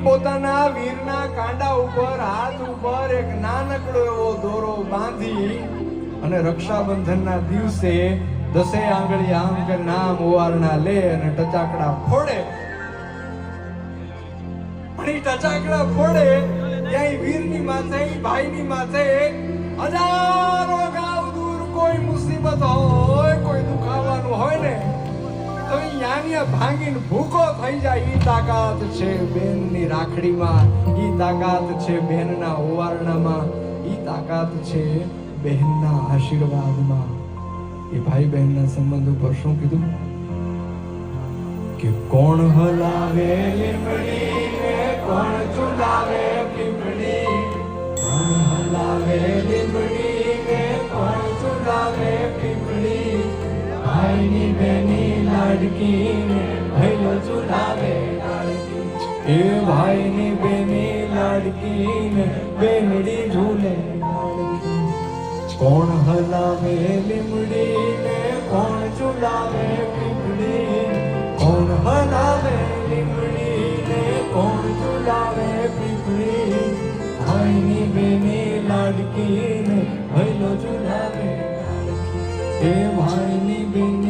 પોતાના વીરના કાંડા ઉપર હાથ ઉપર એક નાનકડો એવો દોરો બાંધી અને રક્ષાબંધનના દિવસે 10 આંગળી આમ કે નામ ઓવારણા લે અને ટચાકડા ફોડે. પણ એ ટચાકડા ફોડે ત્યાં વીરની માથે ભાઈની માથે હજારો ગાવ દૂર કોઈ મુસીબત હોય, કોઈ દુખાવાનું હોય ને તો યાનિયા ભાંગીને ભૂકો થઈ જાય. ઈ તાકાત છે બેનની રાખડીમાં, ઈ તાકાત છે બહેનના ઓવારણામાં, ઈ તાકાત છે બહેનના આશીર્વાદમાં. એ ભાઈ બહેનના સંબંધ ઉપર શું કીધું કે કોણ હલાવે લીમડી ને કોણ ઝુલાવે પીપળી, કોણ હલાવે લીમડી ને કોણ ઝુલાવે પીપળી, ભાઈની બેની લાડકી ને ભાઈલો ઝુલાવે લાડકી, એ ભાઈની બેની લાડકી ને બેનડી ઝૂલે લાડકી. કોણ હલાવે લીમડી ને કોણ ઝુલાવે પીપળી, કોણ હલાવે લીમડી ને કોણ ઝુલાવે પીપળી, ભાઈની બેની લાડકી ને ભાઈલો ઝુલાવે લાડકી, એ ભાઈની બેની